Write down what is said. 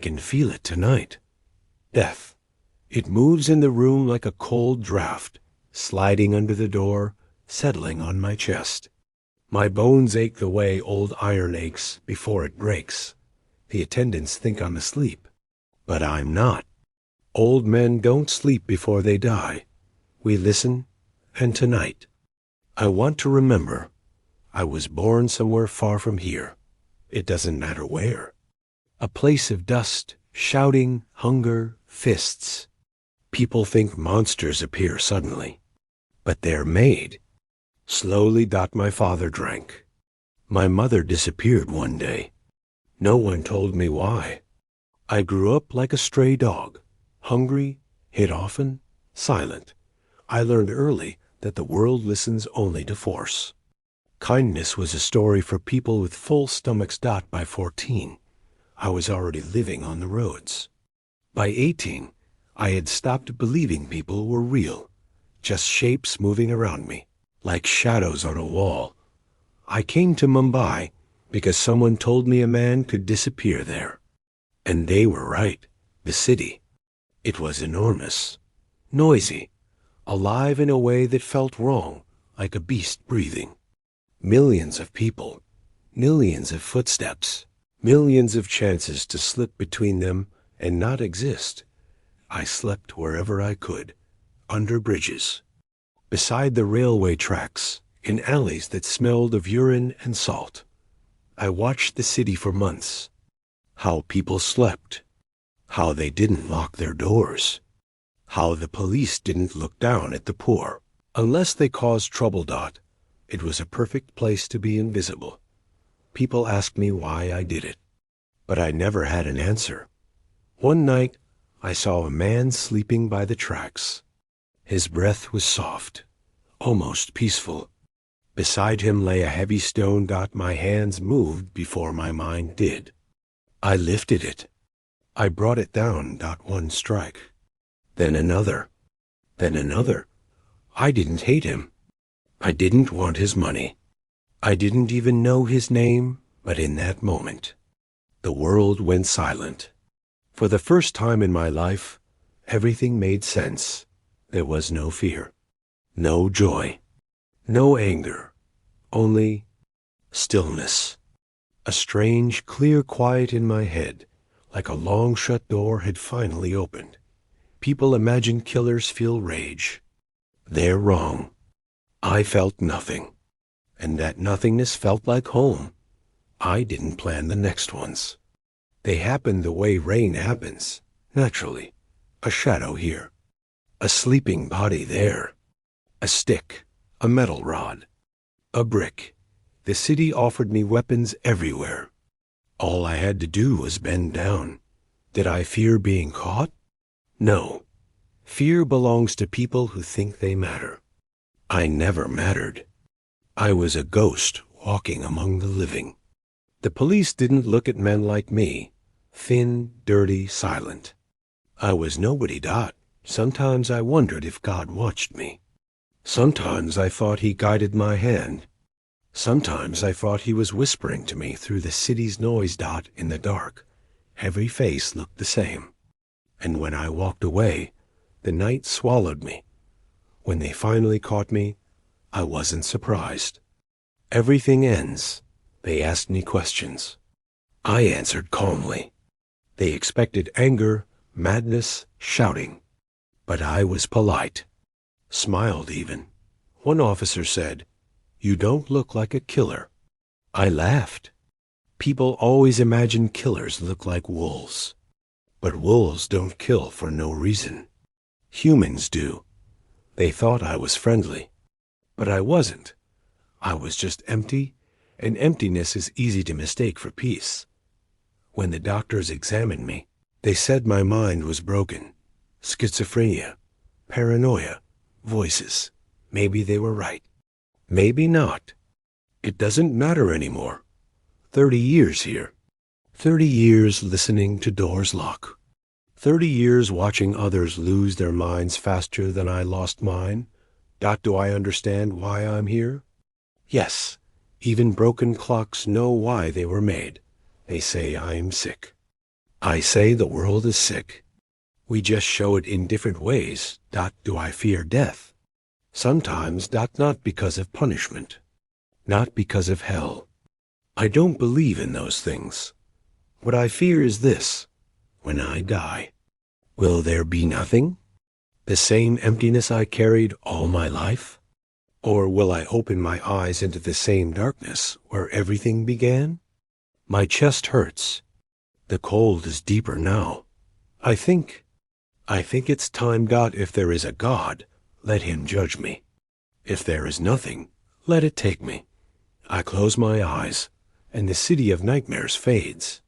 can feel it tonight. Death. It moves in the room like a cold draft, sliding under the door, settling on my chest. My bones ache the way old iron aches before it breaks. The attendants think I'm asleep, but I'm not. Old men don't sleep before they die. We listen, and tonight, I want to remember I was born somewhere far from here. It doesn't matter where. A place of dust, shouting, hunger, fists. People think monsters appear suddenly, but they're made. Slowly. My father drank. My mother disappeared one day. No one told me why. I grew up like a stray dog, hungry, hit often, silent. I learned early that the world listens only to force. Kindness was a story for people with full stomachs. By 14, I was already living on the roads. By 18, I had stopped believing people were real, just shapes moving around me, like shadows on a wall. I came to Mumbai because someone told me a man could disappear there. And they were right. The city. It was enormous, noisy, alive in a way that felt wrong, like a beast breathing. Millions of people, millions of footsteps, millions of chances to slip between them and not exist. I slept wherever I could, under bridges, beside the railway tracks, in alleys that smelled of urine and salt. I watched the city for months. How people slept. How they didn't lock their doors. How the police didn't look down at the poor. Unless they caused trouble. It was a perfect place to be invisible. People asked me why I did it, but I never had an answer. One night, I saw a man sleeping by the tracks. His breath was soft, almost peaceful. Beside him lay a heavy stone. My hands moved before my mind did. I lifted it. I brought it down. One strike. Then another. Then another. I didn't hate him. I didn't want his money. I didn't even know his name, but in that moment, the world went silent. For the first time in my life, everything made sense. There was no fear, no joy, no anger, only stillness. A strange, clear quiet in my head, like a long-shut door had finally opened. People imagine killers feel rage. They're wrong. I felt nothing, and that nothingness felt like home. I didn't plan the next ones. They happened the way rain happens, naturally. A shadow here, a sleeping body there, a stick, a metal rod, a brick. The city offered me weapons everywhere. All I had to do was bend down. Did I fear being caught? No. Fear belongs to people who think they matter. I never mattered. I was a ghost walking among the living. The police didn't look at men like me, thin, dirty, silent. I was nobody. Sometimes I wondered if God watched me. Sometimes I thought he guided my hand. Sometimes I thought he was whispering to me through the city's noise. In the dark, every face looked the same. And when I walked away, the night swallowed me. When they finally caught me, I wasn't surprised. Everything ends. They asked me questions. I answered calmly. They expected anger, madness, shouting. But I was polite. Smiled even. One officer said, "You don't look like a killer." I laughed. People always imagine killers look like wolves. But wolves don't kill for no reason. Humans do. They thought I was friendly. But I wasn't. I was just empty, and emptiness is easy to mistake for peace. When the doctors examined me, they said my mind was broken. Schizophrenia, paranoia, voices. Maybe they were right. Maybe not. It doesn't matter anymore. 30 years here. 30 years listening to doors lock. 30 years watching others lose their minds faster than I lost mine. Do I understand why I'm here? Yes, even broken clocks know why they were made. They say I'm sick. I say the world is sick. We just show it in different ways. Do I fear death? Sometimes not because of punishment, not because of hell. I don't believe in those things. What I fear is this: when I die, will there be nothing? The same emptiness I carried all my life? Or will I open my eyes into the same darkness where everything began? My chest hurts. The cold is deeper now. I think it's time God, if there is a God, let him judge me. If there is nothing, let it take me. I close my eyes, and the city of nightmares fades.